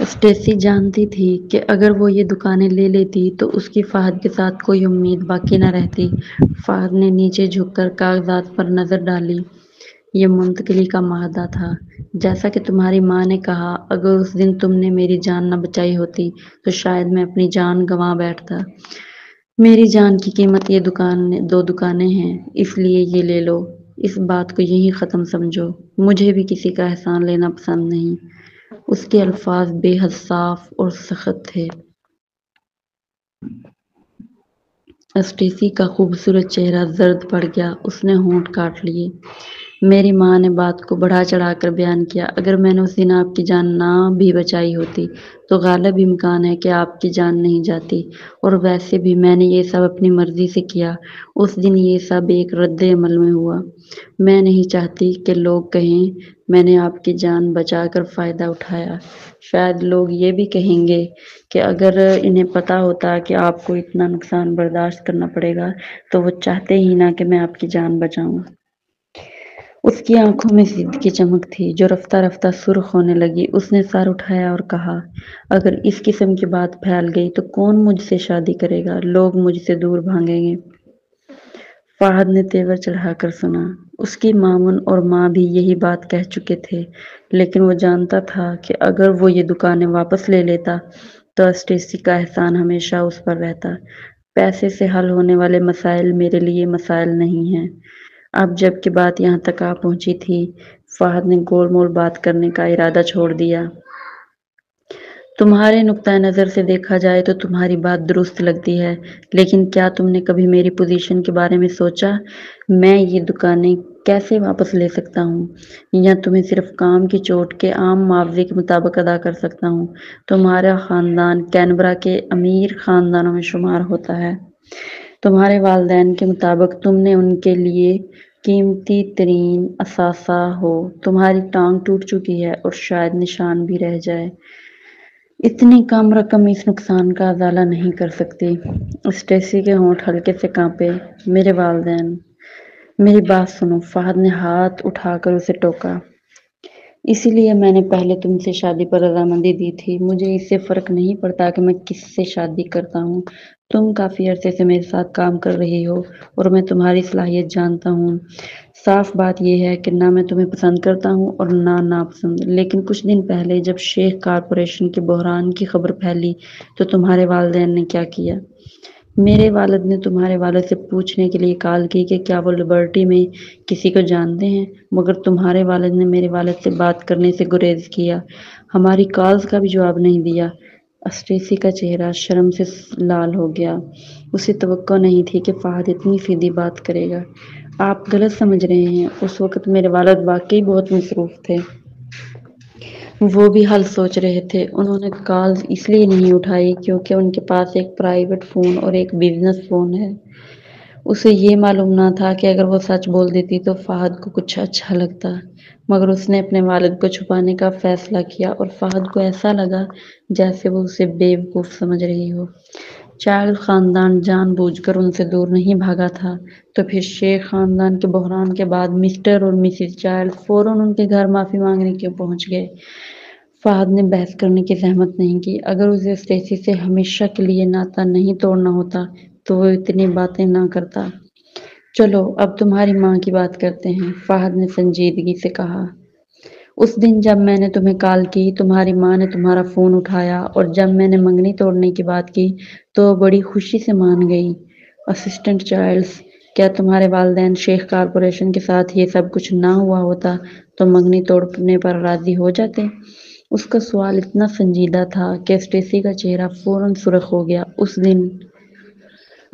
Stacy جانتی تھی کہ اگر وہ یہ دکانیں لے لیتی تو اس کی فہد کے ساتھ کوئی امید باقی نہ رہتی۔ فہد نے نیچے جھک کر کاغذات پر نظر ڈالی۔ یہ منتقلی کا معاہدہ تھا۔ جیسا کہ تمہاری ماں نے کہا، اگر اس دن تم نے میری جان نہ بچائی ہوتی تو شاید میں اپنی جان گنوا بیٹھتا۔ میری جان کی قیمت یہ دو دکانیں ہیں، اس لیے یہ لے لو۔ اس بات کو یہیں ختم سمجھو۔ مجھے بھی کسی کا احسان لینا پسند نہیں۔ اس کے الفاظ بے حد صاف اور سخت تھے۔ اسٹیسی کا خوبصورت چہرہ زرد پڑ گیا۔ اس نے ہونٹ کاٹ لیے۔ میری ماں نے بات کو بڑھا چڑھا کر بیان کیا۔ اگر میں نے اس دن آپ کی جان نہ بھی بچائی ہوتی تو غالب امکان ہے کہ آپ کی جان نہیں جاتی، اور ویسے بھی میں نے یہ سب اپنی مرضی سے کیا۔ اس دن یہ سب ایک رد عمل میں ہوا۔ میں نہیں چاہتی کہ لوگ کہیں میں نے آپ کی جان بچا کر فائدہ اٹھایا۔ شاید لوگ یہ بھی کہیں گے کہ اگر انہیں پتہ ہوتا کہ آپ کو اتنا نقصان برداشت کرنا پڑے گا تو وہ چاہتے ہی نہ کہ میں آپ کی جان بچاؤں۔ اس کی آنکھوں میں ضد کی چمک تھی جو رفتہ رفتہ سرخ ہونے لگی۔ اس نے سر اٹھایا اور کہا، اگر اس قسم کی بات پھیل گئی تو کون مجھ سے شادی کرے گا؟ لوگ مجھ سے دور بھاگیں گے۔ فہد نے تیور چڑھا کر سنا۔ اس کی مامن اور ماں بھی یہی بات کہہ چکے تھے، لیکن وہ جانتا تھا کہ اگر وہ یہ دکانیں واپس لے لیتا تو اسٹیسی کا احسان ہمیشہ اس پر رہتا۔ پیسے سے حل ہونے والے مسائل میرے لیے مسائل نہیں ہیں۔ اب جب کہ بات یہاں تک آ پہنچی تھی، فہد نے گول مول بات کرنے کا ارادہ چھوڑ دیا۔ تمہارے نقطۂ نظر سے دیکھا جائے تو تمہاری بات درست لگتی ہے، لیکن کیا تم نے کبھی میری پوزیشن کے بارے میں سوچا؟ میں یہ دکانیں کیسے واپس لے سکتا ہوں، یا تمہیں صرف کام کی چوٹ کے عام معاوضے کے مطابق ادا کر سکتا ہوں؟ تمہارا خاندان کینبرا کے امیر خاندانوں میں شمار ہوتا ہے۔ تمہارے والدین کے مطابق تم نے ان کے لیے قیمتی ترین اثاثہ ہو۔ تمہاری ٹانگ ٹوٹ چکی ہے اور شاید نشان بھی رہ جائے۔ اتنی کم رقم اس نقصان کا ازالہ نہیں کر سکتی۔ اسٹیسی کے ہونٹ ہلکے سے کانپے۔ میرے والدین۔ میری بات سنو۔ فہد نے ہاتھ اٹھا کر اسے ٹوکا۔ اسی لیے میں نے پہلے تم سے شادی پر رضامندی دی تھی۔ مجھے اس سے فرق نہیں پڑتا کہ میں کس سے شادی کرتا ہوں۔ تم کافی عرصے سے میرے ساتھ کام کر رہی ہو اور میں تمہاری صلاحیت جانتا ہوں۔ صاف بات یہ ہے کہ نہ میں تمہیں پسند کرتا ہوں اور نہ ناپسند۔ لیکن کچھ دن پہلے جب شیخ کارپوریشن کے بحران کی خبر پھیلی تو تمہارے والدین نے کیا کیا؟ میرے والد نے تمہارے والد سے پوچھنے کے لیے کال کی کہ کیا وہ لبرٹی میں کسی کو جانتے ہیں، مگر تمہارے والد نے میرے والد سے بات کرنے سے گریز کیا، ہماری کالز کا بھی جواب نہیں دیا۔ اسٹیسی کا چہرہ شرم سے لال ہو گیا۔ اسے توقع نہیں تھی کہ فہد اتنی سیدھی بات کرے گا۔ آپ غلط سمجھ رہے ہیں۔ اس وقت میرے والد واقعی بہت مصروف تھے۔ وہ بھی حل سوچ رہے تھے۔ انہوں نے کالز اس لیے نہیں اٹھائی کیونکہ ان کے پاس ایک پرائیویٹ فون اور ایک بزنس فون ہے۔ اسے یہ معلوم نہ تھا کہ اگر وہ سچ بول دیتی تو فہد کو کچھ اچھا لگتا، مگر اس نے اپنے والد کو چھپانے کا فیصلہ کیا اور فہد کو ایسا لگا جیسے وہ اسے بے وقوف سمجھ رہی ہو۔ چائلڈ خاندان جان بوجھ کر ان سے دور نہیں بھاگا تھا، تو پھر شیخ خاندان کے بحران کے بعد مسٹر اور مسز چائلڈ فوراً ان کے گھر معافی مانگنے کیوں پہنچ گئے؟ فہد نے بحث کرنے کی زحمت نہیں کی۔ اگر اسے اسٹیسی سے ہمیشہ کے لیے ناتا نہیں توڑنا ہوتا تو وہ اتنی باتیں نہ کرتا۔ چلو اب تمہاری ماں کی بات کرتے ہیں، فہد نے سنجیدگی سے کہا۔ اس دن جب میں نے تمہیں کال کی، تمہاری ماں نے تمہارا فون اٹھایا، اور جب میں نے منگنی توڑنے کی بات کی تو وہ بڑی خوشی سے مان گئی۔ اسسٹنٹ چائلڈز، کیا تمہارے والدین شیخ کارپوریشن کے ساتھ یہ سب کچھ نہ ہوا ہوتا تو منگنی توڑنے پر راضی ہو جاتے؟ اس کا سوال اتنا سنجیدہ تھا کہ اسٹیسی کا چہرہ فوراً سرخ ہو گیا۔ اس دن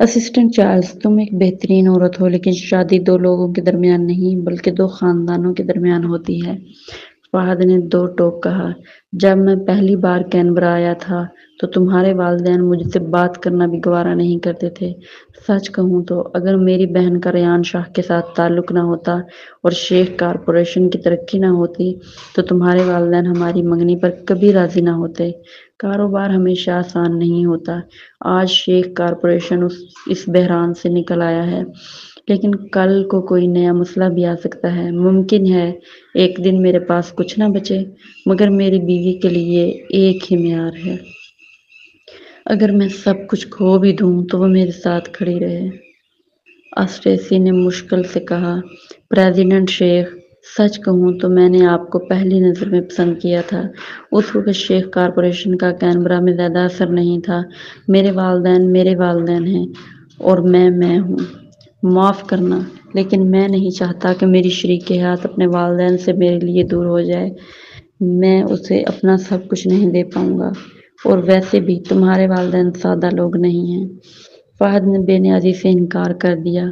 اسسٹنٹ چارلز، تم ایک بہترین عورت ہو، لیکن شادی دو لوگوں کے درمیان نہیں بلکہ دو خاندانوں کے درمیان ہوتی ہے۔ فہد نے دو ٹوک کہا۔ جب میں پہلی بار کینبرا آیا تھا تو تمہارے والدین مجھ سے بات کرنا بھی گوارا نہیں کرتے تھے۔ سچ کہوں تو اگر میری بہن کا ریان شاہ کے ساتھ تعلق نہ ہوتا اور شیخ کارپوریشن کی ترقی نہ ہوتی تو تمہارے والدین ہماری منگنی پر کبھی راضی نہ ہوتے۔ کاروبار ہمیشہ آسان نہیں ہوتا۔ آج شیخ کارپوریشن اس بحران سے نکل آیا ہے، لیکن کل کو کوئی نیا مسئلہ بھی آ سکتا ہے۔ ممکن ہے ایک دن میرے پاس کچھ نہ بچے، مگر میری بیوی کے لیے ایک ہی معیار ہے۔ اگر میں سب کچھ کھو بھی دوں تو وہ میرے ساتھ کھڑی رہے۔ اسٹریسی نے مشکل سے کہا، پریزیڈنٹ شیخ، سچ کہوں تو میں نے آپ کو پہلی نظر میں پسند کیا تھا۔ اس وقت شیخ کارپوریشن کا کینبرا میں زیادہ اثر نہیں تھا۔ میرے والدین ہیں اور میں ہوں۔ معاف کرنا، لیکن میں نہیں چاہتا کہ میری شریک حیات اپنے والدین سے میرے لیے دور ہو جائے۔ میں اسے اپنا سب کچھ نہیں دے پاؤں گا، اور ویسے بھی تمہارے والدین سادہ لوگ نہیں ہیں۔ فہد نے بے نیازی سے انکار کر دیا۔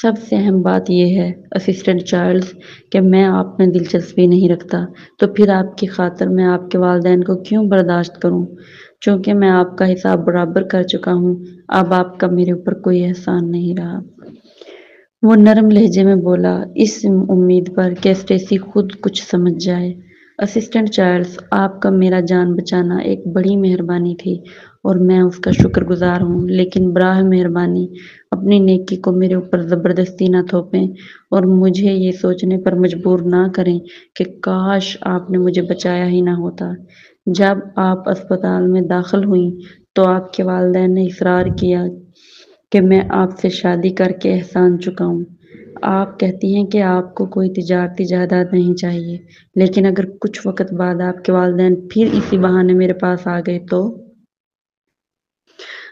سب سے اہم بات یہ ہے اسسٹنٹ چارلز کہ میں آپ میں دلچسپی نہیں رکھتا، تو پھر آپ کی خاطر میں آپ کے والدین کو کیوں برداشت کروں؟ چونکہ میں آپ کا حساب برابر کر چکا ہوں، اب آپ کا میرے اوپر کوئی احسان نہیں رہا۔ وہ نرم لہجے میں بولا، اس امید پر کہ اسٹیسی خود کچھ سمجھ جائے۔ اسسٹنٹ چارلز، آپ کا میرا جان بچانا ایک بڑی مہربانی تھی اور میں اس کا شکر گزار ہوں، لیکن براہ مہربانی اپنی نیکی کو میرے اوپر زبردستی نہ تھوپیں اور مجھے یہ سوچنے پر مجبور نہ کریں کہ کاش آپ نے مجھے بچایا ہی نہ ہوتا۔ جب آپ اسپتال میں داخل ہوئیں تو آپ کے والدین نے اصرار کیا کہ میں آپ سے شادی کر کے احسان چکاؤں۔ آپ کہتی ہیں کہ آپ کو کوئی تجارتی جائیداد نہیں چاہیے، لیکن اگر کچھ وقت بعد آپ کے والدین پھر اسی بہانے میرے پاس آ گئے تو؟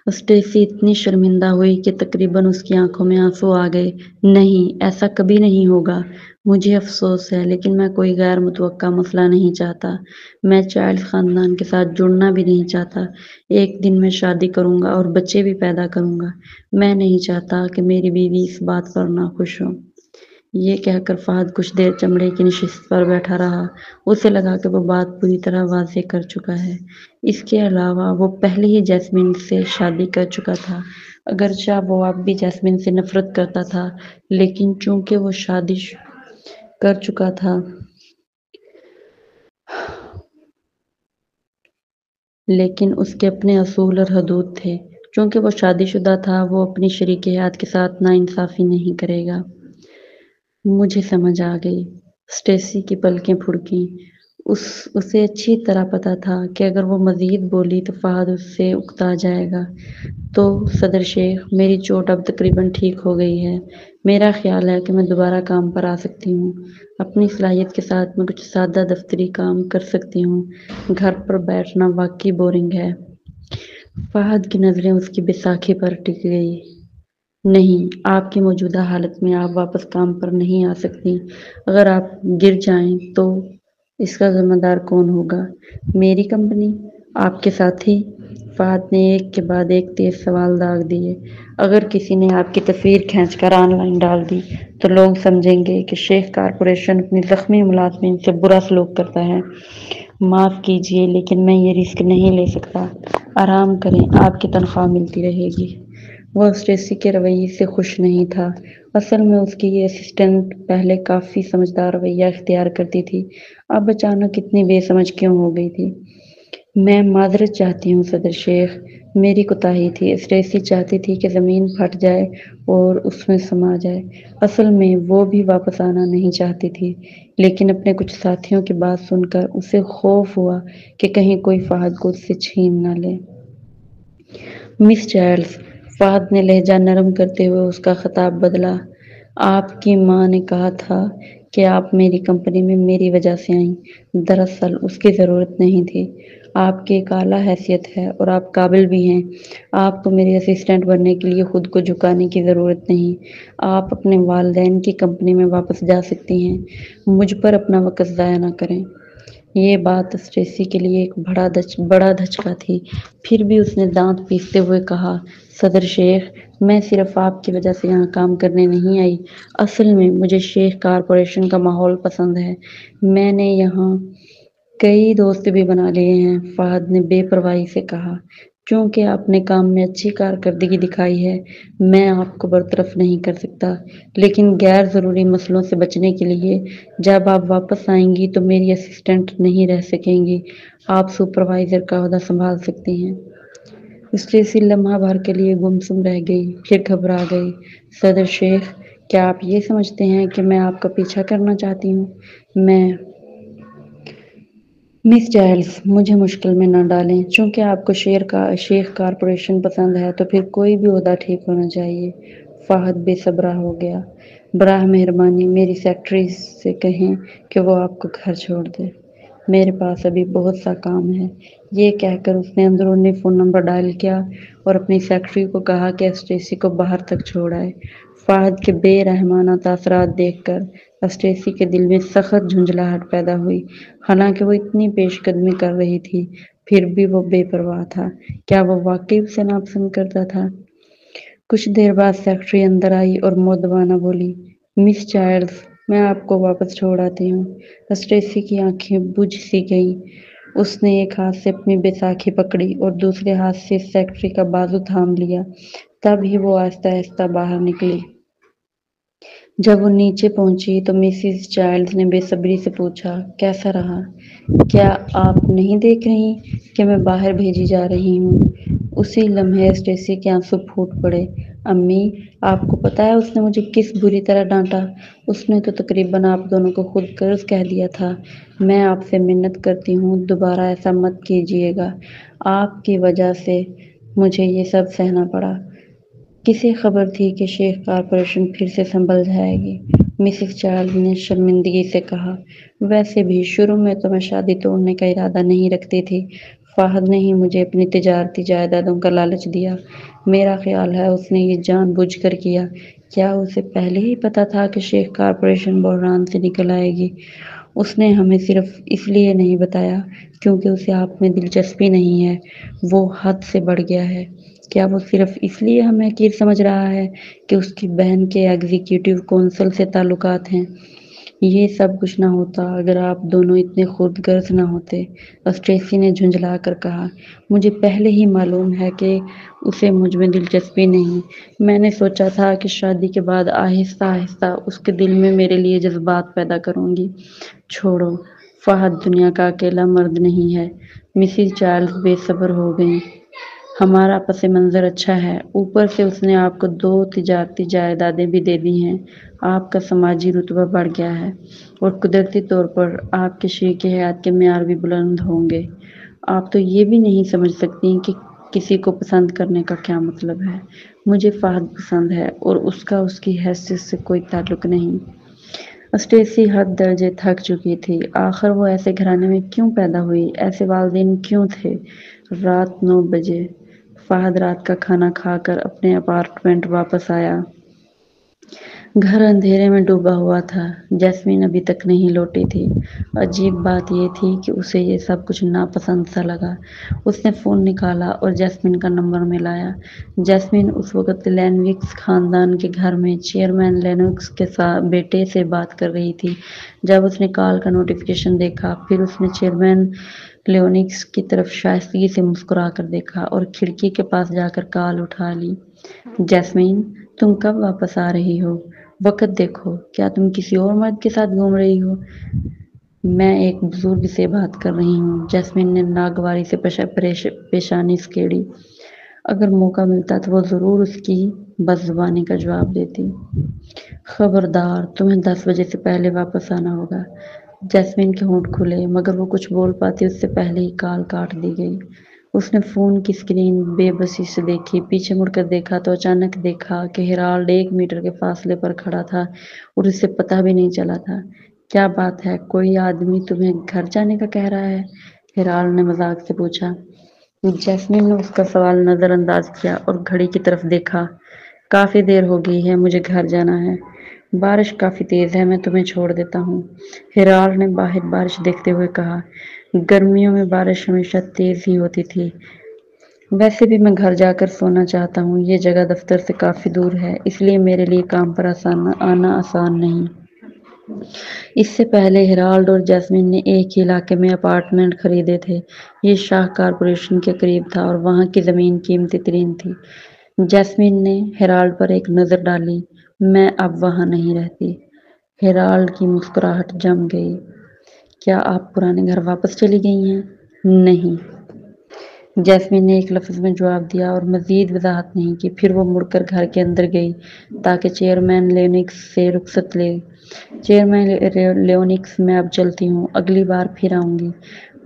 اسٹیسی اتنی شرمندہ ہوئی کہ تقریباً اس کی آنکھوں میں آنسو آ گئے۔ نہیں، ایسا کبھی نہیں ہوگا۔ مجھے افسوس ہے، لیکن میں کوئی غیر متوقع مسئلہ نہیں چاہتا۔ میں چارلز خاندان کے ساتھ جڑنا بھی نہیں چاہتا۔ ایک دن میں شادی کروں گا اور بچے بھی پیدا کروں گا۔ میں نہیں چاہتا کہ میری بیوی اس بات پر ناخوش ہو۔ یہ کہہ کر فہد کچھ دیر چمڑے کی نشست پر بیٹھا رہا۔ اسے لگا کہ وہ بات پوری طرح واضح کر چکا ہے۔ اس کے علاوہ وہ پہلے ہی جیسمین سے شادی کر چکا تھا، اگرچہ وہ اب بھی جیسمین سے نفرت کرتا تھا، لیکن چونکہ وہ شادی کر چکا تھا لیکن اس کے اپنے اصول اور حدود تھے۔ چونکہ وہ شادی شدہ تھا، وہ اپنی شریک حیات کے ساتھ ناانصافی نہیں کرے گا۔ مجھے سمجھ آ گئی۔ اسٹیسی کی پلکیں پھڑکیں۔ اسے اچھی طرح پتا تھا کہ اگر وہ مزید بولی تو فہد اس سے اکتا جائے گا۔ تو صدر شیخ، میری چوٹ اب تقریباً ٹھیک ہو گئی ہے۔ میرا خیال ہے کہ میں دوبارہ کام پر آ سکتی ہوں۔ اپنی صلاحیت کے ساتھ میں کچھ سادہ دفتری کام کر سکتی ہوں۔ گھر پر بیٹھنا واقعی بورنگ ہے۔ فہد کی نظریں اس کی بیساکھی پر ٹک گئی۔ نہیں، آپ کی موجودہ حالت میں آپ واپس کام پر نہیں آ سکتی۔ اگر آپ گر جائیں تو اس کا ذمہ دار کون ہوگا؟ میری کمپنی؟ آپ کے ساتھی؟ فہد نے ایک کے بعد ایک تیز سوال داغ دیے۔ اگر کسی نے آپ کی تصویر کھینچ کر آن لائن ڈال دی تو لوگ سمجھیں گے کہ شیخ کارپوریشن اپنی زخمی ملازمین سے برا سلوک کرتا ہے۔ معاف کیجیے، لیکن میں یہ رسک نہیں لے سکتا۔ آرام کریں، آپ کی تنخواہ ملتی رہے گی۔ وہ اسٹیسی کے رویے سے خوش نہیں تھا۔ اصل میں اس کی یہ اسسٹنٹ پہلے کافی سمجھدار رویہ اختیار کرتی تھی، اب اچانک اتنی بے سمجھ کیوں ہو گئی تھی؟ میں معذرت چاہتی ہوں صدر شیخ، میری کوتاہی تھی۔ اسٹیسی چاہتی تھی کہ زمین پھٹ جائے اور اس میں سما جائے۔ اصل میں وہ بھی واپس آنا نہیں چاہتی تھی، لیکن اپنے کچھ ساتھیوں کی بات سن کر اسے خوف ہوا کہ کہیں کوئی فہد کو اس سے چھین نہ لے۔ مس چارلز، فہد نے لہجہ نرم کرتے ہوئے اس کا خطاب بدلا، آپ کی ماں نے کہا تھا کہ آپ میری کمپنی میں میری وجہ سے آئیں۔ دراصل اس کی ضرورت نہیں تھی۔ آپ کی ایک اعلیٰ حیثیت ہے اور آپ قابل بھی ہیں۔ آپ کو میری اسسٹنٹ بننے کے لیے خود کو جھکانے کی ضرورت نہیں۔ آپ اپنے والدین کی کمپنی میں واپس جا سکتی ہیں۔ مجھ پر اپنا وقت ضائع نہ کریں۔ یہ بات اسٹیسی کے لیے ایک بڑا دھچکا تھی۔ پھر بھی اس نے دانت پیستے ہوئے کہا، صدر شیخ، میں صرف آپ کی وجہ سے یہاں کام کرنے نہیں آئی۔ اصل میں مجھے شیخ کارپوریشن کا ماحول پسند ہے۔ میں نے یہاں کئی دوست بھی بنا لیے ہیں۔ فہد نے بے پرواہی سے کہا، چونکہ آپ نے کام میں اچھی کارکردگی دکھائی ہے، میں آپ کو برطرف نہیں کر سکتا، لیکن غیر ضروری مسئلوں سے بچنے کے لیے جب آپ واپس آئیں گی تو میری اسسٹنٹ نہیں رہ سکیں گی، آپ سپروائزر کا عہدہ سنبھال سکتی ہیں۔ اسٹیسی لمحہ بھر کے لیے گمسم رہ گئی، پھر گھبرا گئی۔ صدر شیخ، کیا آپ یہ سمجھتے ہیں کہ میں آپ کا پیچھا کرنا چاہتی ہوں؟ میں مس چائلڈز، مجھے مشکل میں نہ ڈالیں۔ چونکہ آپ کو شیخ کارپوریشن پسند ہے تو پھر کوئی بھی عہدہ ٹھیک ہونا چاہیے۔ فہد بے صبرا ہو گیا۔ براہ مہربانی میری سیکرٹری سے کہیں کہ وہ آپ کو گھر چھوڑ دے، میرے پاس ابھی بہت سا کام ہے۔ یہ کہہ کر اس نے اندرونی فون نمبر ڈائل کیا اور اپنی سیکرٹری کو کہا کہ اسٹیسی کو باہر تک چھوڑ آئے۔ فہد کے بے رحمانہ تاثرات دیکھ کر اسٹیسی کے دل میں سخت جھنجھلاہٹ پیدا ہوئی۔ حالانکہ وہ اتنی پیش قدمی کر رہی تھی، پھر بھی وہ بے پرواہ تھا۔ کیا وہ واقعی اسے ناپسند کرتا تھا؟ کچھ دیر بعد سیکرٹری اندر آئی اور مؤدبانہ بولی، مس چائلڈز، میں آپ کو واپس چھوڑ آتی ہوں۔ اسٹیسی کی آنکھیں بجھ سی گئیں۔ اس نے ایک ہاتھ سے اپنی بیساکھی پکڑی اور دوسرے ہاتھ سے سیکرٹری کا بازو تھام لیا۔ تب ہی وہ آہستہ آہستہ باہر نکلی۔ جب وہ نیچے پہنچی تو مسز چائلڈز نے بے صبری سے پوچھا، کیسا رہا؟ کیا آپ نہیں دیکھ رہی کہ میں باہر بھیجی جا رہی ہوں؟ اسی لمحے اسٹیسی کے آنسو پھوٹ پڑے۔ امی، آپ کو پتہ ہے اس نے مجھے کس بری طرح ڈانٹا؟ اس نے تو تقریباً آپ دونوں کو خود غرض کہہ دیا تھا۔ میں آپ سے منت کرتی ہوں، دوبارہ ایسا مت کیجیے گا۔ آپ کی وجہ سے مجھے یہ سب سہنا پڑا۔ کسے خبر تھی کہ شیخ کارپوریشن پھر سے سنبھل جائے گی؟ مسز چائلڈ نے شرمندگی سے کہا۔ ویسے بھی شروع میں تو میں شادی توڑنے کا ارادہ نہیں رکھتی تھی۔ فہد نے ہی مجھے اپنی تجارتی جائیدادوں کا لالچ دیا۔ میرا خیال ہے اس نے یہ جان بوجھ کر کیا۔ کیا اسے پہلے ہی پتہ تھا کہ شیخ کارپوریشن بحران سے نکل آئے گی؟ اس نے ہمیں صرف اس لیے نہیں بتایا کیونکہ اسے آپ میں دلچسپی نہیں ہے۔ وہ حد سے بڑھ گیا ہے۔ کیا وہ صرف اس لیے ہمیں حقیر سمجھ رہا ہے کہ اس کی بہن کے ایگزیکٹو کونسل سے تعلقات ہیں؟ یہ سب کچھ نہ ہوتا اگر آپ دونوں اتنے خود غرض نہ ہوتے، اسٹیسی نے جھنجھلا کر کہا۔ مجھے پہلے ہی معلوم ہے کہ اسے مجھ میں دلچسپی نہیں۔ میں نے سوچا تھا کہ شادی کے بعد آہستہ آہستہ اس کے دل میں میرے لیے جذبات پیدا کروں گی۔ چھوڑو، فہد دنیا کا اکیلا مرد نہیں ہے۔ مسز چائلڈ بے صبر ہو گئیں۔ ہمارا پس منظر اچھا ہے، اوپر سے اس نے آپ کو 2 تجارتی جائیدادیں بھی دے دی ہیں۔ آپ کا سماجی رتبہ بڑھ گیا ہے اور قدرتی طور پر آپ کے شریک حیات کے معیار بھی بلند ہوں گے۔ آپ تو یہ بھی نہیں سمجھ سکتی کہ کسی کو پسند کرنے کا کیا مطلب ہے۔ مجھے فہد پسند ہے اور اس کا اس کی حیثیت سے کوئی تعلق نہیں۔ اسٹیسی حد درجے تھک چکی تھی۔ آخر وہ ایسے گھرانے میں کیوں پیدا ہوئی؟ ایسے والدین کیوں تھے؟ رات 9 بجے فہد رات کا کھانا کھا کر اپنے اپارٹمنٹ واپس آیا۔ گھر اندھیرے میں ڈوبا ہوا تھا۔ جیسمین ابھی تک نہیں لوٹی تھی۔ عجیب بات یہ تھی کہ اسے یہ سب کچھ ناپسند سا لگا۔ اس نے فون نکالا اور جیسمین کا نمبر ملایا۔ جیسمین اس وقت لینوکس خاندان کے گھر میں چیئرمین لینوکس کے بیٹے سے بات کر رہی تھی۔ جب اس نے کال کا نوٹیفکیشن دیکھا، پھر اس نے چیئرمین لینوکس کی طرف شائستگی سے مسکرا کر دیکھا اور کھڑکی کے پاس جا کر کال اٹھا لی۔ جیسمین، تم کب واپس آ رہی ہو؟ وقت دیکھو، کیا تم کسی اور مرد کے ساتھ گھوم رہی ہو؟ میں ایک بزرگ سے بات کر رہی ہوں۔ جیسمین نے ناگواری سے پیشانی سکیڑی۔ اگر موقع ملتا تو وہ ضرور اس کی بد زبانی کا جواب دیتی۔ خبردار، تمہیں 10 بجے سے پہلے واپس آنا ہوگا۔ جیسمین کے ہونٹ کھلے، مگر وہ کچھ بول پاتی اس سے پہلے ہی کال کاٹ دی گئی۔ اس نے فون کی اسکرین بے بسی سے دیکھی، پیچھے مڑ کر دیکھا تو اچانک دیکھا کہ ہیرالڈ 1 میٹر کے فاصلے پر کھڑا تھا اور اسے پتہ بھی نہیں چلا تھا۔ کیا بات ہے، کوئی آدمی تمہیں گھر جانے کا کہہ رہا ہے؟ ہیرالڈ نے مذاق سے پوچھا۔ جیسمین نے اس کا سوال نظر انداز کیا اور گھڑی کی طرف دیکھا۔ کافی دیر ہو گئی ہے، مجھے گھر جانا ہے۔ بارش کافی تیز ہے، میں تمہیں چھوڑ دیتا ہوں، ہیرالڈ نے باہر بارش دیکھتے ہوئے کہا۔ گرمیوں میں بارش ہمیشہ تیز ہی ہوتی تھی۔ ویسے بھی میں گھر جا کر سونا چاہتا ہوں۔ یہ جگہ دفتر سے کافی دور ہے، اس لیے میرے لیے کام پر آنا آسان نہیں۔ اس سے پہلے ہیرالڈ اور جیسمین نے ایک ہی علاقے میں اپارٹمنٹ خریدے تھے۔ یہ شاہ کارپوریشن کے قریب تھا اور وہاں کی زمین قیمتی ترین تھی۔ جیسمین نے ہیرالڈ پر ایک نظر ڈالی۔ میں اب وہاں نہیں رہتی۔ ہیرالڈ کی مسکراہٹ جم گئی۔ کیا آپ پرانے گھر واپس چلی گئی ہیں؟ نہیں، جیسمین نے ایک لفظ میں جواب دیا اور مزید وضاحت نہیں کی۔ پھر وہ مڑ کر گھر کے اندر گئی تاکہ چیئرمین لیونکس سے رخصت لے۔ چیئرمین لیونکس، میں اب چلتی ہوں، اگلی بار پھر آؤں گی۔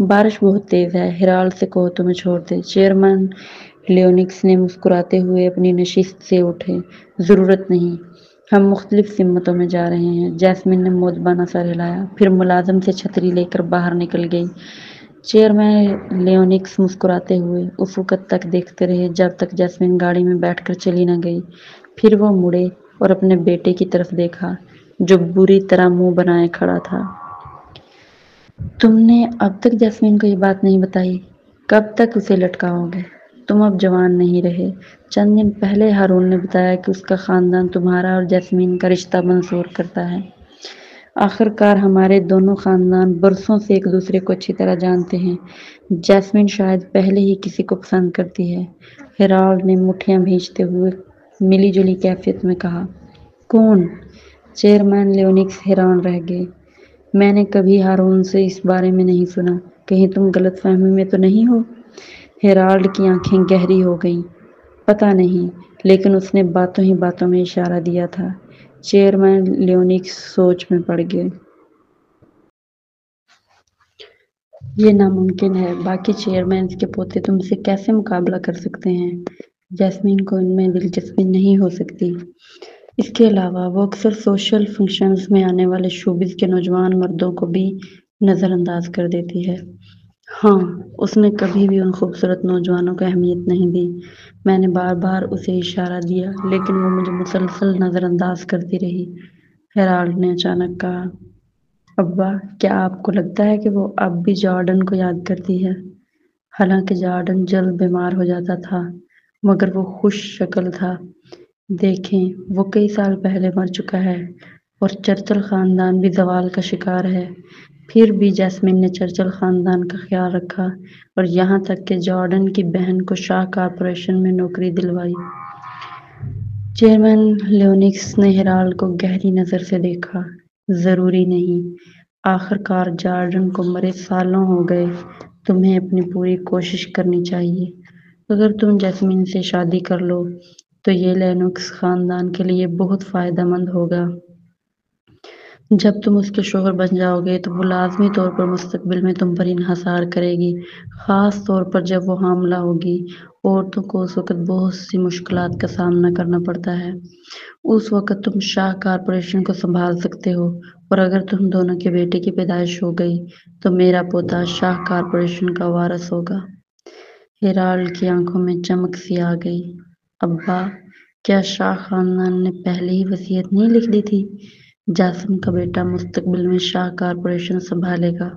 بارش بہت تیز ہے، ہیرالڈ سے کہو تمہیں چھوڑ دے۔ چیئرمین لیونکس نے مسکراتے ہوئے اپنی نشست سے اٹھے۔ ضرورت نہیں، ہم مختلف سمتوں میں جا رہے ہیں۔ جیسمین نے مؤدبانہ سر ہلایا، پھر ملازم سے چھتری لے کر باہر نکل گئی۔ چیئرمین لیونکس مسکراتے ہوئے اس وقت تک دیکھتے رہے جب تک جیسمین گاڑی میں بیٹھ کر چلی نہ گئی۔ پھر وہ مڑے اور اپنے بیٹے کی طرف دیکھا جو بری طرح منہ بنائے کھڑا تھا۔ تم نے اب تک جیسمین کو یہ بات نہیں بتائی؟ کب تک اسے لٹکاؤ گے؟ تم اب جوان نہیں رہے۔ چند دن پہلے ہارون نے بتایا کہ اس کا خاندان تمہارا اور جیسمین کا رشتہ منظور کرتا ہے۔ آخر کار ہمارے دونوں خاندان برسوں سے ایک دوسرے کو اچھی طرح جانتے ہیں۔ جیسمین شاید پہلے ہی کسی کو پسند کرتی ہے، ہیرالڈ نے مٹھیاں بھیجتے ہوئے ملی جلی کیفیت میں کہا۔ کون؟ چیئرمین لیونکس حیران رہ گئے۔ میں نے کبھی ہارون سے اس بارے میں نہیں سنا، کہیں تم غلط فہمی میں تو نہیں ہو؟ ہیرالڈ کی آنکھیں گہری ہو گئیں۔ پتہ نہیں، لیکن اس نے باتوں ہی باتوں میں اشارہ دیا تھا۔ چیئرمین لیونکس سوچ میں پڑ گئے۔ یہ ناممکن ہے، باقی چیئرمینز کے پوتے تم سے کیسے مقابلہ کر سکتے ہیں؟ جیسمین کو ان میں دلچسپی نہیں ہو سکتی۔ اس کے علاوہ وہ اکثر سوشل فنکشنز میں آنے والے شوبز کے نوجوان مردوں کو بھی نظر انداز کر دیتی ہے۔ ہاں، اس نے کبھی بھی ان خوبصورت نوجوانوں کو اہمیت نہیں دی۔ میں نے بار بار اسے اشارہ دیا لیکن وہ مجھے مسلسل نظر انداز کرتی رہی، ہیرالڈ نے اچانک کہا۔ ابا، کیا آپ کو لگتا ہے کہ وہ اب بھی جارڈن کو یاد کرتی ہے؟ حالانکہ جارڈن جلد بیمار ہو جاتا تھا مگر وہ خوش شکل تھا۔ دیکھیں، وہ کئی سال پہلے مر چکا ہے اور چرچل خاندان بھی زوال کا شکار ہے۔ پھر بھی جیسمین نے چرچل خاندان کا خیال رکھا اور یہاں تک کہ جارڈن کی بہن کو شاہ کارپوریشن میں نوکری دلوائی۔ چیئرمین لیونکس نے ہیرالڈ کو گہری نظر سے دیکھا۔ ضروری نہیں، آخر کار جارڈن کو مرے سالوں ہو گئے۔ تمہیں اپنی پوری کوشش کرنی چاہیے۔ اگر تم جیسمین سے شادی کر لو تو یہ لینوکس خاندان کے لیے بہت فائدہ مند ہوگا۔ جب تم اس کے شوہر بن جاؤ گے تو وہ لازمی طور پر مستقبل میں تم پر انحصار کرے گی، خاص طور پر جب وہ حاملہ ہوگی۔ عورتوں کو اس وقت بہت سی مشکلات کا سامنا کرنا پڑتا ہے۔ اس وقت تم شاہ کارپوریشن کو سنبھال سکتے ہو اور اگر تم دونوں کے بیٹے کی پیدائش ہو گئی تو میرا پوتا شاہ کارپوریشن کا وارث ہوگا۔ ہیرالڈ کی آنکھوں میں چمک سی آ گئی۔ ابا، کیا شاہ خاندان نے پہلے ہی وصیت نہیں لکھ دی تھی؟ جاسم کا بیٹا مستقبل میں شاہ کارپوریشن سنبھالے گا۔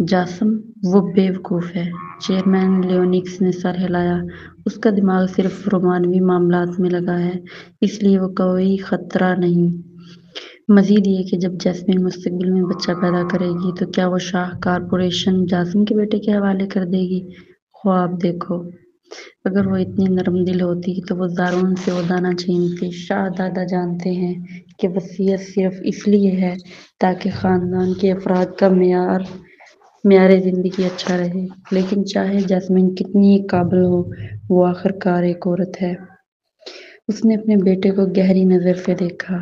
جاسم، وہ بیوقوف ہے۔ چیئرمین لیونکس نے سر ہلایا۔ اس کا دماغ صرف رومانوی معاملات میں لگا ہے، اس لیے وہ کوئی خطرہ نہیں۔ مزید یہ کہ جب جیسمین مستقبل میں بچہ پیدا کرے گی تو کیا وہ شاہ کارپوریشن جاسم کے بیٹے کے حوالے کر دے گی؟ خواب دیکھو، اگر وہ اتنی نرم دل ہوتی تو وہ زارون سے عہدہ نہ چھینتی۔ شاہ دادا جانتے ہیں کہ وصیت صرف اس لیے ہے تاکہ خاندان کے افراد کا معیار زندگی اچھا رہے، لیکن چاہے جیسمین کتنی ہی قابل ہو، وہ آخر کار ایک عورت ہے۔ اس نے اپنے بیٹے کو گہری نظر سے دیکھا۔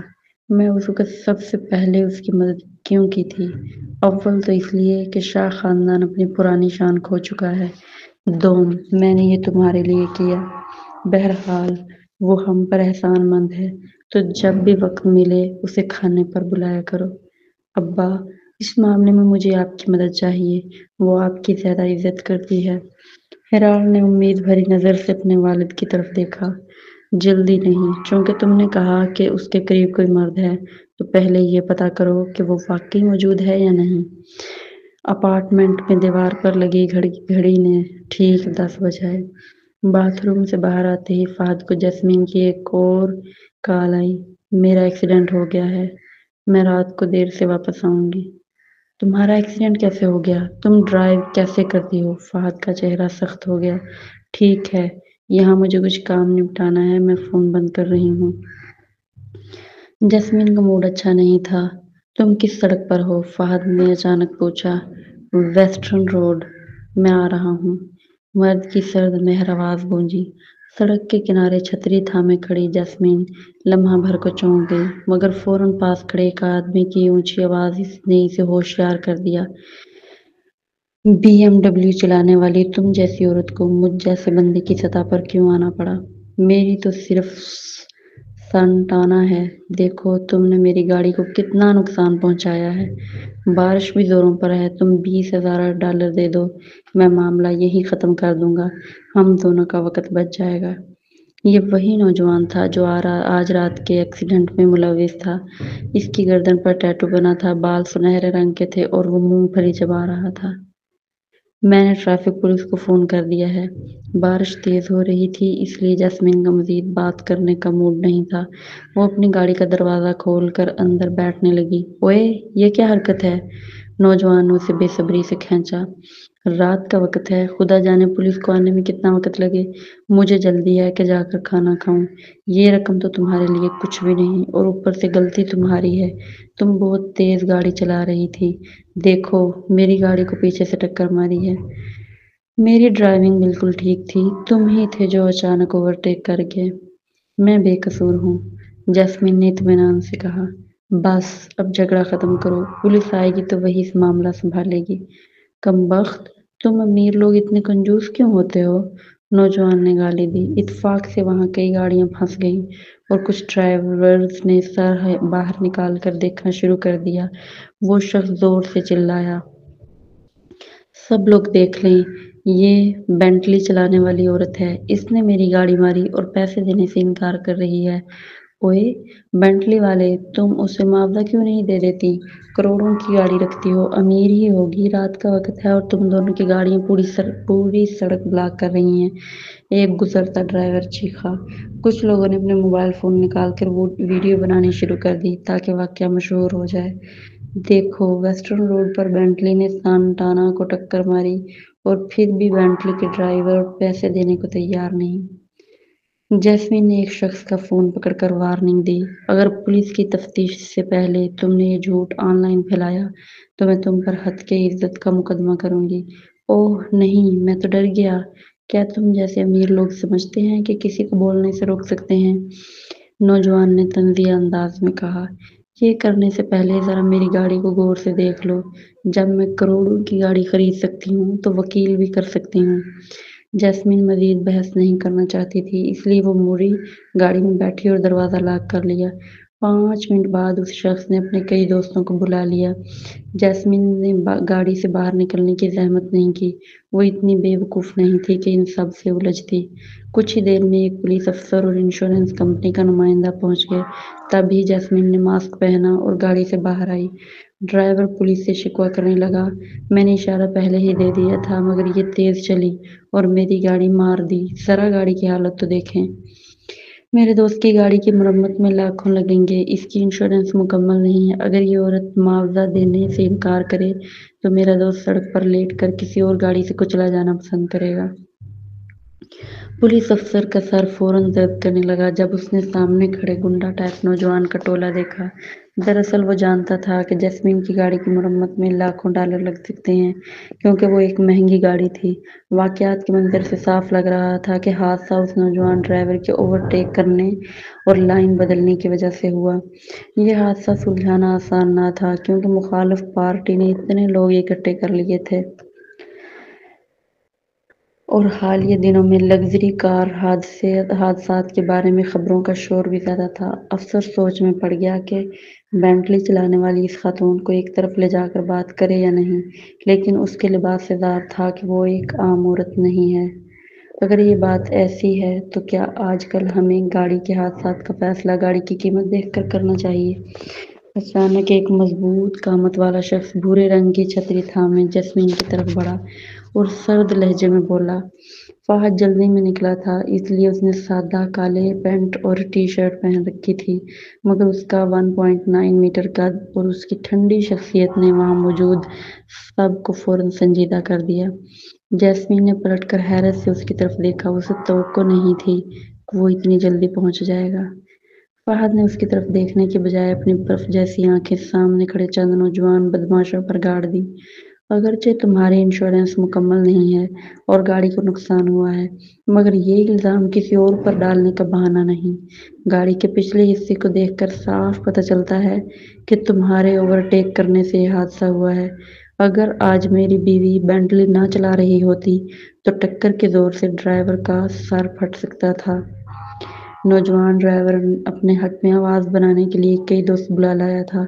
میں اس وقت سب سے پہلے اس کی مدد کیوں کی تھی؟ اول تو اس لیے کہ شاہ خاندان اپنی پرانی شان کھو چکا ہے، دوم، میں نے یہ تمہارے لیے کیا۔ بہرحال وہ ہم پر احسان مند ہے، تو جب بھی وقت ملے اسے کھانے پر بلایا کرو۔ ابا، اس معاملے میں مجھے آپ کی مدد چاہیے، وہ آپ کی زیادہ عزت کرتی ہے۔ ہیرالڈ نے امید بھری نظر سے اپنے والد کی طرف دیکھا۔ جلدی نہیں، چونکہ تم نے کہا کہ اس کے قریب کوئی مرد ہے تو پہلے یہ پتہ کرو کہ وہ واقعی موجود ہے یا نہیں۔ اپارٹمنٹ میں دیوار پر لگی گھڑی نے ٹھیک 10 بجائے۔ باتھ روم سے باہر آتے ہی فہد کو جیسمین کی ایک اور کال آئی۔ میرا ایکسیڈنٹ ہو گیا ہے، میں رات کو دیر سے واپس آؤں گی۔ تمہارا ایکسیڈنٹ کیسے ہو گیا؟ تم ڈرائیو کیسے کرتی ہو؟ فہد کا چہرہ سخت ہو گیا۔ ٹھیک ہے، یہاں مجھے کچھ کام نپٹانا ہے، میں فون بند کر رہی ہوں۔ جیسمین کا موڈ اچھا نہیں تھا۔ تم کس سڑک پر ہو؟ فہد نے اچانک پوچھا۔ ویسٹرن روڈ، میں آ رہا ہوں۔ مرد کی سرد مہر آواز گونجی۔ سڑک کے کنارے چھتری تھامے کھڑی جیسمین لمحہ بھر کو چونک گئی، مگر فوراً پاس کھڑے ایک آدمی کی اونچی آواز نے اسے ہوشیار کر دیا۔ بی ایم ڈبلیو چلانے والی تم جیسی عورت کو مجھ جیسے بندے کی سطح پر کیوں آنا پڑا؟ میری تو صرف سانٹانا ہے۔ دیکھو تم نے میری گاڑی کو کتنا نقصان پہنچایا ہے۔ بارش بھی زوروں پر ہے۔ تم $20,000 دے دو، میں معاملہ یہی ختم کر دوں گا، ہم دونوں کا وقت بچ جائے گا۔ یہ وہی نوجوان تھا جو آج رات کے ایکسیڈنٹ میں ملوث تھا۔ اس کی گردن پر ٹیٹو بنا تھا، بال سنہرے رنگ کے تھے اور وہ مونگ پھلی چبا رہا تھا۔ میں نے ٹریفک پولیس کو فون کر دیا ہے۔ بارش تیز ہو رہی تھی، اس لیے جیسمین کا مزید بات کرنے کا موڈ نہیں تھا۔ وہ اپنی گاڑی کا دروازہ کھول کر اندر بیٹھنے لگی۔ اوئے، یہ کیا حرکت ہے؟ نوجوان نے اسے بے صبری سے کھینچا۔ رات کا وقت ہے، خدا جانے پولیس کو آنے میں کتنا وقت لگے۔ مجھے جلدی ہے کہ جا کر کھانا کھاؤں۔ یہ رقم تو تمہارے لیے کچھ بھی نہیں، اور اوپر سے غلطی تمہاری ہے، تم بہت تیز گاڑی چلا رہی تھی۔ دیکھو، میری گاڑی کو پیچھے سے ٹکر ماری ہے۔ میری ڈرائیونگ بالکل ٹھیک تھی، تم ہی تھے جو اچانک اوورٹیک کر گئے۔ میں بے قصور ہوں، جیسمین نے اطمینان سے کہا۔ بس اب جھگڑا ختم کرو، پولیس آئے گی تو وہی معاملہ سنبھالے گی۔ کمبخت، تم امیر لوگ اتنے کنجوس کیوں ہوتے ہو؟ نوجوان نے گالی دی۔ اتفاق سے وہاں کئی گاڑیاں پھنس گئیں اور کچھ ڈرائیورز نے سر باہر نکال کر دیکھنا شروع کر دیا۔ وہ شخص زور سے چلایا، سب لوگ دیکھ لیں، یہ بینٹلی چلانے والی عورت ہے، اس نے میری گاڑی ماری اور پیسے دینے سے انکار کر رہی ہے۔ اوئے بینٹلی والے، تم اسے معاوضہ کیوں نہیں دے دیتی؟ کروڑوں کی گاڑی رکھتی ہو، امیر ہی ہوگی، رات کا وقت ہے اور تم دونوں کی گاڑیاں پوری سڑک بلاک کر رہی ہیں، ایک گزرتا ڈرائیور چیخا۔ کچھ لوگوں نے اپنے موبائل فون نکال کر وہ ویڈیو بنانی شروع کر دی تاکہ واقعہ مشہور ہو جائے۔ دیکھو، ویسٹرن روڈ پر بینٹلی نے سانٹانا کو ٹکر ماری اور پھر بھی بینٹلی کے ڈرائیور پیسے دینے کو تیار نہیں۔ جیسمین نے ایک شخص کا فون پکڑ کر وارننگ دی۔ اگر پولیس کی تفتیش سے پہلے تم نے یہ جھوٹ آن لائن پھیلایا تو میں تم پر ہتک عزت کا مقدمہ کروں گی۔ اوہ نہیں، میں تو ڈر گیا۔ کیا تم جیسے امیر لوگ سمجھتے ہیں کہ کسی کو بولنے سے روک سکتے ہیں؟ نوجوان نے طنزیہ انداز میں کہا۔ یہ کرنے سے پہلے ذرا میری گاڑی کو غور سے دیکھ لو۔ جب میں کروڑوں کی گاڑی خرید سکتی ہوں تو وکیل بھی کر سکتی ہوں۔ جیسمین مزید بحث نہیں کرنا چاہتی تھی، اس لیے وہ مڑی، گاڑی میں بیٹھی اور دروازہ لاک کر لیا۔ 5 منٹ بعد اس شخص نے اپنے کئی دوستوں کو بلا لیا۔ جیسمین نے گاڑی سے باہر نکلنے کی زحمت نہیں کی، وہ اتنی بے وقوف نہیں تھی کہ ان سب سے الجھتی۔ کچھ ہی دیر میں ایک پولیس افسر اور انشورنس کمپنی کا نمائندہ پہنچ گئے۔ تبھی جیسمین نے ماسک پہنا اور گاڑی سے باہر آئی۔ ڈرائیور پولیس سے شکوہ کرنے لگا۔ میں نے اشارہ پہلے ہی دے دیا تھا مگر یہ تیز چلی اور میری گاڑی مار دی، ذرا گاڑی کی حالت تو دیکھیں۔ میرے دوست کی گاڑی کی مرمت میں لاکھوں لگیں گے، اس کی انشورنس مکمل نہیں ہے۔ اگر یہ عورت معاوضہ دینے سے انکار کرے تو میرا دوست سڑک پر لیٹ کر کسی اور گاڑی سے کچلا جانا پسند کرے گا۔ پولیس افسر کا سر فوراً درد کرنے لگا جب اس نے سامنے کھڑے گنڈا ٹائپ نوجوان کا ٹولہ دیکھا۔ دراصل وہ جانتا تھا کہ جیسمین کی گاڑی کی مرمت میں لاکھوں ڈالر لگ سکتے ہیں کیونکہ وہ ایک مہنگی گاڑی تھی۔ واقعات کے منظر سے صاف لگ رہا تھا کہ حادثہ اس نوجوان ڈرائیور کے اوورٹیک کرنے اور لائن بدلنے کی وجہ سے ہوا۔ یہ حادثہ سلجھانا آسان نہ تھا کیونکہ مخالف پارٹی نے اتنے لوگ اکٹھے کر لیے تھے اور حالیہ دنوں میں لگژری کار حادثات کے بارے میں خبروں کا شور بھی زیادہ تھا۔ افسر سوچ میں پڑ گیا کہ بینٹلی چلانے والی اس خاتون کو ایک طرف لے جا کر بات کرے یا نہیں، لیکن اس کے لباس سے ظاہر تھا کہ وہ ایک عام عورت نہیں ہے۔ اگر یہ بات ایسی ہے تو کیا آج کل ہمیں گاڑی کے حادثات کا فیصلہ گاڑی کی قیمت دیکھ کر کرنا چاہیے؟ اچانک ایک مضبوط قامت والا شخص بھورے رنگ کی چھتری تھامے جیسمین کی طرف بڑھا اور سرد لہجے میں بولا۔ فہد جلدی میں نکلا تھا، اس لیے اس نے سادہ کالے پینٹ اور ٹی شرٹ پہن رکھی تھی، مگر اس کا 1.9 میٹر قد اور اس کی ٹھنڈی شخصیت نے وہاں موجود سب کو فوراً سنجیدہ کر دیا۔ جیسمین نے پلٹ کر حیرت سے اس کی طرف دیکھا، اسے توقع نہیں تھی کہ وہ اتنی جلدی پہنچ جائے گا۔ فہد نے اس کی طرف دیکھنے کے بجائے اپنی برف جیسی آنکھیں سامنے کھڑے چند نوجوان بدماشوں پر گاڑ دیں۔ اگرچہ تمہاری انشورنس مکمل نہیں ہے اور گاڑی کو نقصان ہوا ہے، مگر یہ الزام کسی اور پر ڈالنے کا بہانہ نہیں۔ گاڑی کے پچھلے حصے کو دیکھ کر صاف پتہ چلتا ہے کہ تمہارے اوورٹیک کرنے سے یہ حادثہ ہوا ہے۔ اگر آج میری بیوی بینٹلی نہ چلا رہی ہوتی تو ٹکر کے زور سے ڈرائیور کا سر پھٹ سکتا تھا۔ نوجوان ڈرائیور اپنے حق میں آواز بنانے کے لیے کئی دوست بلا لایا تھا،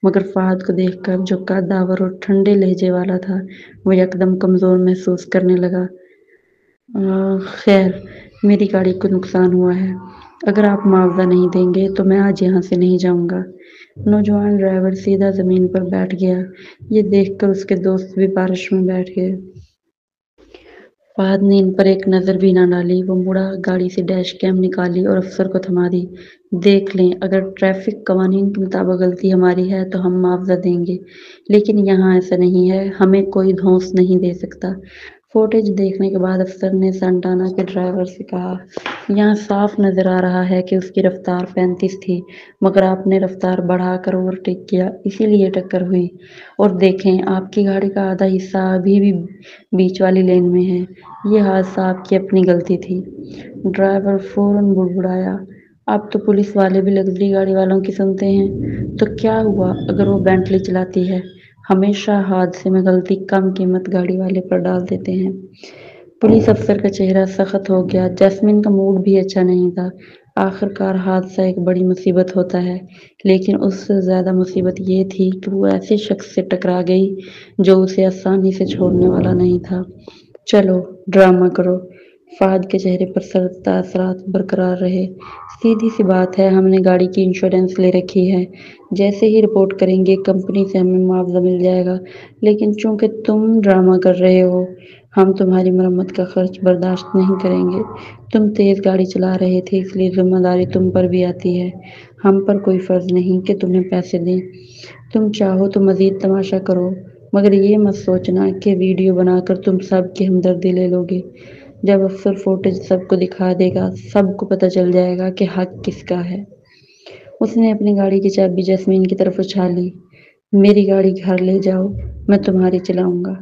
مگر فہد کو دیکھ کر جو قدآور اور ٹھنڈے لہجے والا تھا، وہ یکدم کمزور محسوس کرنے لگا۔ خیر، میری گاڑی کو نقصان ہوا ہے، اگر آپ معاوضہ نہیں دیں گے تو میں آج یہاں سے نہیں جاؤں گا۔ نوجوان ڈرائیور سیدھا زمین پر بیٹھ گیا۔ یہ دیکھ کر اس کے دوست بھی بارش میں بیٹھ گئے۔ فہد نے ان پر ایک نظر بھی نہ ڈالی۔ وہ مڑا، گاڑی سے ڈیش کیم نکالی اور افسر کو تھما دی۔ دیکھ لیں، اگر ٹریفک قوانین کے مطابق غلطی ہماری ہے تو ہم معاوضہ دیں گے، لیکن یہاں ایسا نہیں ہے، ہمیں کوئی دھونس نہیں دے سکتا۔ فوٹیج دیکھنے کے بعد افسر نے سانٹانا کے ڈرائیور سے کہا، یہاں صاف نظر آ رہا ہے کہ اس کی رفتار 35 تھی، مگر آپ نے رفتار بڑھا کر اوورٹیک کیا، اسی لیے ٹکر ہوئی۔ اور دیکھیں، آپ کی گاڑی کا آدھا حصہ ابھی بھی بیچ والی لین میں ہے۔ یہ حادثہ آپ کی اپنی غلطی تھی۔ ڈرائیور فوراً بڑبڑایا، آپ تو پولیس والے بھی لگژری گاڑی والوں کی سنتے ہیں، تو کیا ہوا اگر وہ بینٹلی چلاتی ہے؟ ہمیشہ حادثے میں غلطی کم قیمت گاڑی والے پر ڈال دیتے ہیں۔ پولیس افسر کا چہرہ سخت ہو گیا۔ جیسمین کا موڈ بھی اچھا نہیں تھا۔ آخرکار حادثہ ایک بڑی مصیبت ہوتا ہے، لیکن اس سے زیادہ مصیبت یہ تھی کہ وہ ایسے شخص سے ٹکرا گئی جو اسے آسانی سے چھوڑنے والا نہیں تھا۔ چلو، ڈرامہ کرو۔ فہد کے چہرے پر سرد تاثرات برقرار رہے۔ سیدھی سی بات ہے، ہم نے گاڑی کی انشورنس لے رکھی ہے، جیسے ہی رپورٹ کریں گے کمپنی سے ہمیں معاوضہ مل جائے گا، لیکن چونکہ تم ڈرامہ کر رہے ہو، ہم تمہاری مرمت کا خرچ برداشت نہیں کریں گے۔ تم تیز گاڑی چلا رہے تھے، اس لیے ذمہ داری تم پر بھی آتی ہے۔ ہم پر کوئی فرض نہیں کہ تمہیں پیسے دیں۔ تم چاہو تو مزید تماشا کرو، مگر یہ مت سوچنا کہ ویڈیو بنا کر تم سب کی ہمدردی لے لو گے۔ جب افسر فوٹیج سب کو دکھا دے گا، سب کو پتہ چل جائے گا کہ حق کس کا ہے۔ اس نے اپنی گاڑی کی چابی جیسمین کی طرف اچھالی۔ میری گاڑی گھر لے جاؤ، میں تمہاری چلاؤں گا۔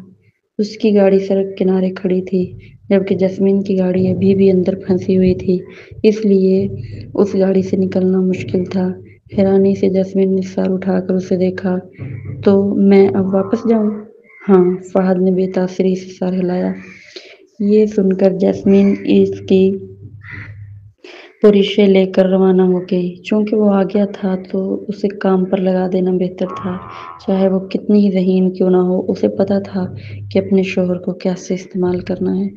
اس کی گاڑی سڑک کنارے کھڑی تھی، جبکہ جیسمین کی گاڑی ابھی بھی اندر پھنسی ہوئی تھی، اس لیے اس گاڑی سے نکلنا مشکل تھا۔ حیرانی سے جیسمین نے سر اٹھا کر اسے دیکھا۔ تو میں اب واپس جاؤں؟ ہاں، فہد نے بے تاثری سے سر ہلایا۔ یہ سن کر جیسمین اس کی پوریشیں لے کر روانہ ہو گئی۔ چونکہ وہ آ گیا تھا تو اسے کام پر لگا دینا بہتر تھا، چاہے وہ کتنی ہی ذہین کیوں نہ ہو۔ اسے پتہ تھا کہ اپنے شوہر کو کیسے استعمال کرنا ہے۔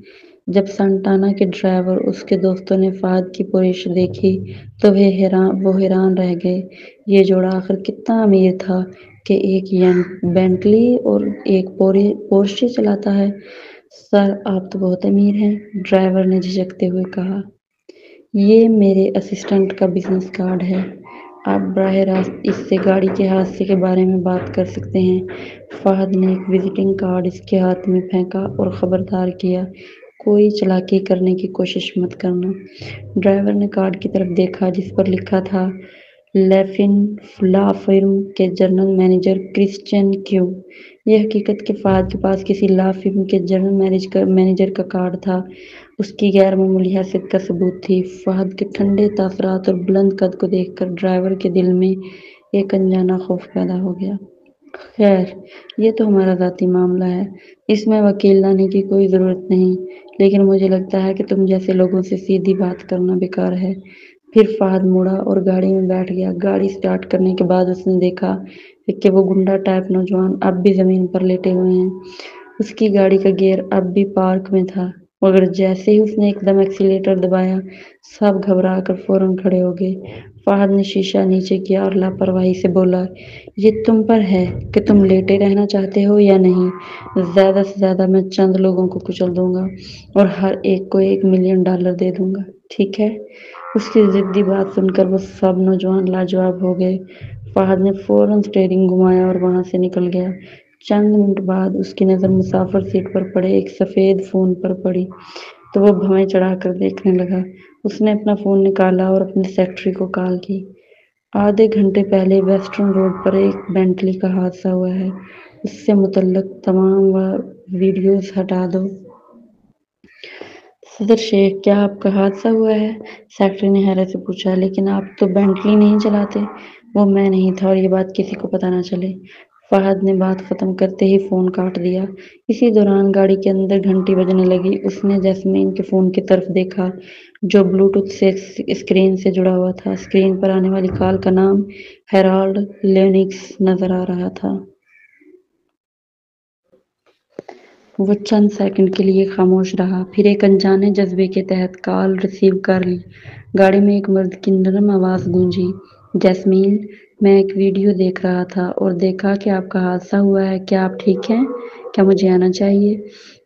جب سانٹانا کے ڈرائیور اس کے دوستوں نے فہد کی پوریش دیکھی تو وہ حیران رہ گئے۔ یہ جوڑا آخر کتنا امیر تھا کہ ایک بینٹلی اور ایک پورشے چلاتا ہے۔ سر، آپ تو بہت امیر ہیں، ڈرائیور نے جھجکتے ہوئے کہا۔ یہ میرے اسسٹنٹ کا بزنس کارڈ ہے، آپ براہ راست اس سے گاڑی کے حادثے کے بارے میں بات کر سکتے ہیں۔ فہد نے ایک وزٹنگ کارڈ اس کے ہاتھ میں پھینکا اور خبردار کیا، کوئی چالاکی کرنے کی کوشش مت کرنا۔ ڈرائیور نے کارڈ کی طرف دیکھا جس پر لکھا تھا، لیفن لا فرم کے جنرل مینیجر کرسچین کیو۔ یہ حقیقت کہ فہد کے پاس کسی لا فرم کے جنرل مینیجر کا کارڈ تھا، اس کی غیر معمولی حیثیت کا ثبوت تھی۔ فہد کے ٹھنڈے تاثرات اور بلند قد کو دیکھ کر ڈرائیور کے دل میں ایک انجانا خوف پیدا ہو گیا۔ خیر، یہ تو ہمارا ذاتی معاملہ ہے، اس میں وکیل لانے کی کوئی ضرورت نہیں، لیکن مجھے لگتا ہے کہ تم جیسے لوگوں سے سیدھی بات کرنا بیکار ہے۔ پھر فہد مڑا اور گاڑی میں بیٹھ گیا۔ گاڑی سٹارٹ کرنے کے بعد اس نے دیکھا کہ وہ گنڈا ٹائپ نوجوان اب بھی زمین پر لیٹے ہوئے ہیں۔ اس کی گاڑی کا گیئر اب بھی پارک میں تھا، مگر جیسے ہی اس نے ایک دم ایکسیلیٹر دبایا، سب گھبرا کر فوراً کھڑے ہو گئے۔ فہد نے شیشہ نیچے کیا اور لاپرواہی سے بولا، یہ تم پر ہے کہ تم لیٹے رہنا چاہتے ہو یا نہیں۔ زیادہ سے زیادہ میں چند لوگوں کو کچل دوں گا اور ہر ایک کو $1,000,000 دے دوں گا، ٹھیک ہے؟ اس کی ضدی بات سن کر وہ سب نوجوان لاجواب ہو گئے۔ فہد نے فوراً اسٹیئرنگ گھمایا اور وہاں سے نکل گیا۔ چند منٹ بعد اس کی نظر مسافر سیٹ پر پڑے ایک سفید فون پر پڑی تو وہ بھویں چڑھا کر دیکھنے لگا۔ اس نے اپنا فون نکالا اور اپنے سیکرٹری کو کال کی۔ آدھے گھنٹے پہلے ویسٹرن روڈ پر ایک بینٹلی کا حادثہ ہوا ہے، اس سے متعلق تمام ویڈیوز ہٹا دو۔ صدر شیخ، کیا آپ کا حادثہ ہوا ہے؟ سیکرٹری نے حیرت سے پوچھا۔ لیکن آپ تو بینٹلی نہیں چلاتے۔ وہ میں نہیں تھا اور یہ بات کسی کو پتہ نہ چلے۔ فہد نے بات ختم کرتے ہی فون کاٹ دیا۔ اسی دوران گاڑی کے اندر گھنٹی بجنے لگی۔ اس نے جیسمین کے فون کی طرف دیکھا جو بلوٹوتھ سے اسکرین سے جڑا ہوا تھا۔ اسکرین پر آنے والی کال کا نام ہیرالڈ لینوکس نظر آ رہا تھا۔ وہ چند سیکنڈ کے لیے خاموش رہا، پھر ایک انجانے جذبے کے تحت کال ریسیو کر لی۔ گاڑی میں ایک مرد کی نرم آواز گونجی، جیسمین، میں ایک ویڈیو دیکھ رہا تھا اور دیکھا کہ آپ کا حادثہ ہوا ہے۔ کیا آپ ٹھیک ہیں؟ کیا مجھے آنا چاہیے؟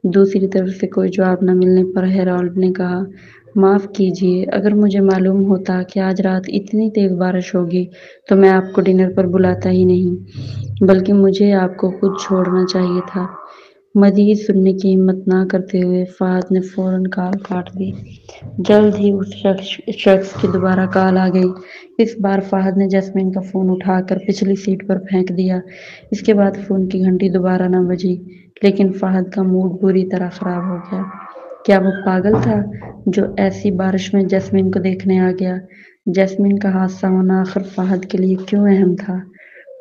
دوسری طرف سے کوئی جواب نہ ملنے پر ہیرالڈ نے کہا، معاف کیجیے، اگر مجھے معلوم ہوتا کہ آج رات اتنی تیز بارش ہوگی تو میں آپ کو ڈنر پر بلاتا ہی نہیں، بلکہ مجھے آپ کو خود چھوڑنا چاہیے تھا۔ مزید سننے کی ہمت نہ کرتے ہوئے فہد نے فوراً کال کاٹ دی۔ جلد ہی اس شخص کی دوبارہ کال آ گئی۔ اس بار فہد نے جیسمین کا فون اٹھا کر پچھلی سیٹ پر پھینک دیا۔ اس کے بعد فون کی گھنٹی دوبارہ نہ بجی، لیکن فہد کا موڈ بری طرح خراب ہو گیا۔ کیا وہ پاگل تھا جو ایسی بارش میں جیسمین کو دیکھنے آ گیا؟ جیسمین کا حادثہ ہونا آخر فہد کے لیے کیوں اہم تھا؟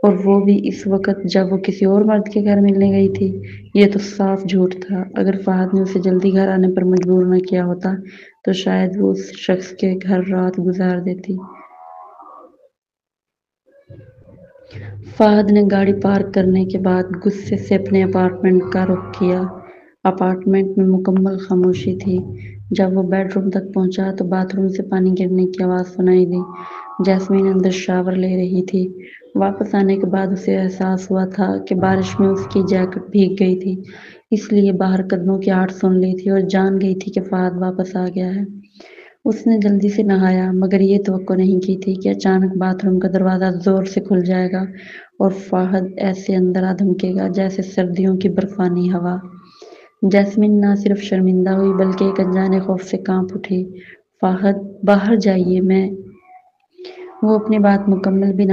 اور وہ بھی اس وقت جب وہ کسی اور مرد کے گھر ملنے گئی تھی۔ یہ تو صاف جھوٹ تھا۔ اگر فہد نے اسے جلدی گھر آنے پر مجبور نہ کیا ہوتا تو شاید وہ اس شخص کے گھر رات گزار دیتی۔ فہد نے گاڑی پارک کرنے کے بعد غصے سے اپنے اپارٹمنٹ کا رخ کیا۔ اپارٹمنٹ میں مکمل خاموشی تھی۔ جب وہ بیڈ روم تک پہنچا تو باتھ روم سے پانی گرنے کی آواز سنائی دی۔ جیسمین اندر شاور لے رہی تھی۔ واپس آنے کے بعد اسے احساس ہوا تھا کہ بارش میں اس کی جیکٹ بھیگ گئی تھی، اس لیے باہر قدموں کی آہٹ سن لی تھی اور جان گئی تھی کہ فہد واپس آ گیا ہے۔ اس نے جلدی سے نہایا، مگر یہ توقع نہیں کی تھی کہ اچانک باتھ روم کا دروازہ زور سے کھل جائے گا اور فہد ایسے اندر آ دھمکے گا جیسے سردیوں کی برفانی ہوا۔ جیسمین نہ صرف شرمندہ ہوئی بلکہ ایک انجانے خوف سے کانپ اٹھی۔ فہد، باہر جائیے، میں… وہ اپنی بات مکمل بھی نہ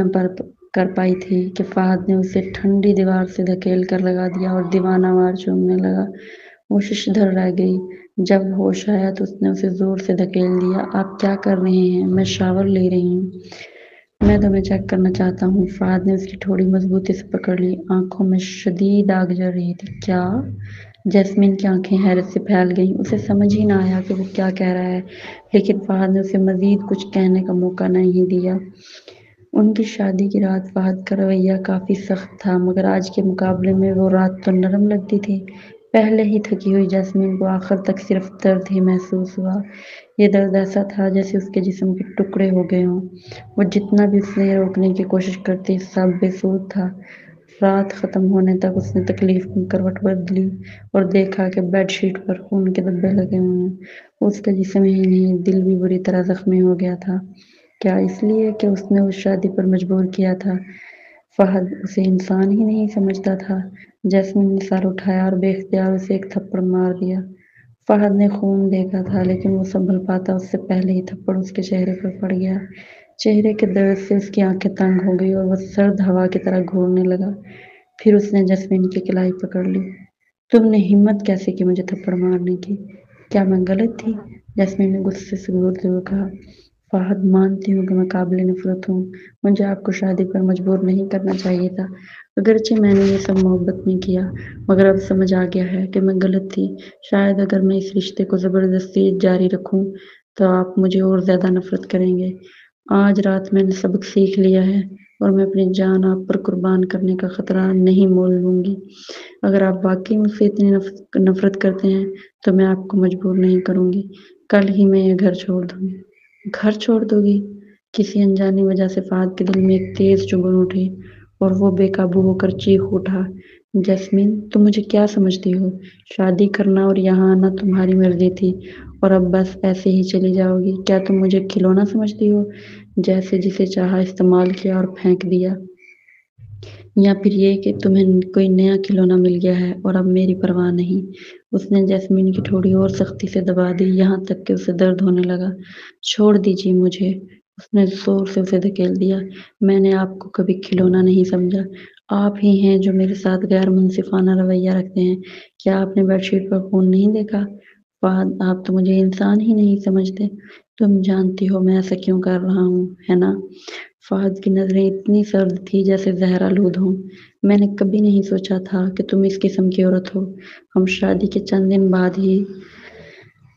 کر پائی تھی کہ فہد نے اسے ٹھنڈی دیوار سے دھکیل کر لگا دیا اور دیوانہ وار چومنے لگا۔ وہ ششدر رہ گئی۔ جب ہوش آیا تو اس نے اسے زور سے دھکیل دیا۔ آپ کیا کر رہے ہیں؟ میں شاور لے رہی ہوں۔ میں تمہیں چیک کرنا چاہتا ہوں۔ فہد نے اس کی ٹھوڑی مضبوطی سے پکڑ لی۔ آنکھوں میں شدید آگ جل رہی تھی۔ کیا؟ جیسمین کی آنکھیں حیرت سے پھیل گئیں۔ اسے سمجھ ہی نہ آیا کہ وہ کیا کہہ رہا ہے، لیکن فہد نے اسے مزید کچھ کہنے کا موقع نہیں دیا۔ ان کی شادی کی رات فہد کا رویہ کافی سخت تھا، مگر آج کے مقابلے میں وہ رات تو نرم لگتی تھی۔ پہلے ہی تھکی ہوئی جیسمین کو آخر تک صرف درد ہی محسوس ہوا۔ یہ درد ایسا تھا جیسے اس کے جسم کے ٹکڑے ہو گئے ہوں۔ وہ جتنا بھی اسے روکنے کی کوشش کرتی، سب بے سود تھا۔ رات ختم ہونے تک اس نے تکلیف میں کروٹ بدلی اور دیکھا کہ بیڈ شیٹ پر خون کے دھبے لگے ہوئے ہیں۔ اس کا جسم ہی نہیں، دل بھی بری طرح زخمی ہو گیا تھا۔ کیا اس لیے کہ اس نے اس شادی پر مجبور کیا تھا؟ فہد اسے انسان ہی نہیں سمجھتا تھا۔ جیسمین نے سر اٹھایا اور بے اختیار اسے ایک تھپڑ مار دیا۔ فہد نے خون دیکھا تھا، لیکن وہ سنبھل پاتا اس سے پہلے ہی تھپڑ اس کے چہرے پر پڑ گیا۔ چہرے کے درد سے اس کی آنکھیں تنگ ہو گئی اور وہ سرد ہوا کی طرح گھورنے لگا۔ پھر اس نے جیسمین کی کلائی پکڑ لی۔ تم نے ہمت کیسے کی مجھے تھپڑ مارنے کی؟ کیا میں غلط تھی؟ جیسمین نے غصے سے گھورتے ہوئے کہا۔ فہد، مانتی ہوں کہ میں قابل نفرت ہوں۔ مجھے آپ کو شادی پر مجبور نہیں کرنا چاہیے تھا، اگرچہ میں نے یہ سب محبت میں کیا، مگر اب سمجھ آ گیا ہے کہ میں غلط تھی۔ شاید اگر میں اس رشتے کو زبردستی جاری رکھوں تو آپ مجھے اور زیادہ نفرت کریں گے۔ آج رات میں نے سبق سیکھ لیا ہے اور میں اپنی جان آپ پر قربان کرنے کا خطرہ نہیں مول لوں گی۔ اگر آپ واقعی مجھ سے اتنی نفرت کرتے ہیں تو میں آپ کو مجبور نہیں کروں گی۔ کل ہی میں یہ گھر چھوڑ دوں گی۔ گھر چھوڑ دو گی؟ کسی انجانی وجہ سے فہد کے دل میں ایک تیز چبھن اٹھی اور وہ بے قابو ہو کر چیخ اٹھا، جیسمین، تم مجھے کیا سمجھتی ہو؟ شادی کرنا اور یہاں آنا تمہاری مرضی تھی اور اب بس ایسے ہی چلی جاؤ گی؟ کیا تم مجھے کھلونا سمجھتی ہو، جیسے جسے چاہا استعمال کیا اور پھینک دیا؟ یا پھر یہ کہ تمہیں کوئی نیا کھلونا مل گیا ہے اور اب میری پرواہ نہیں؟ اس نے جیسمین کی ٹھوڑی اور سختی سے دبا دی، یہاں تک کہ اسے درد ہونے لگا۔ چھوڑ دیجیے مجھے، اس نے زور سے اسے دھکیل دیا۔ میں نے آپ کو کبھی کھلونا نہیں سمجھا۔ آپ ہی ہیں جو میرے ساتھ غیر منصفانہ رویہ رکھتے ہیں۔ کیا آپ نے بیڈ شیٹ پر خون نہیں دیکھا؟ فہد، آپ تو مجھے انسان ہی نہیں سمجھتے۔ تم جانتی ہو میں ایسا کیوں کر رہا ہوں، ہے نا؟ فہد کی نظریں اتنی سرد تھی جیسے زہر آلود ہوں۔ میں نے کبھی نہیں سوچا تھا کہ تم اس قسم کی عورت ہو۔ ہم شادی کے چند دن بعد ہی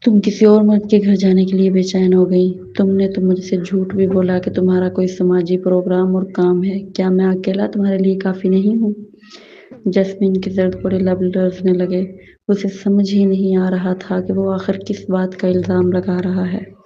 تم کسی اور مرد کے گھر جانے کے لیے بے چین ہو گئی۔ تم نے تو مجھ سے جھوٹ بھی بولا کہ تمہارا کوئی سماجی پروگرام اور کام ہے۔ کیا میں اکیلا تمہارے لیے کافی نہیں ہوں؟ جیسمین کے زرد پڑے لب لرزنے لگے۔ اسے سمجھ ہی نہیں آ رہا تھا کہ وہ آخر کس بات کا الزام لگا رہا ہے۔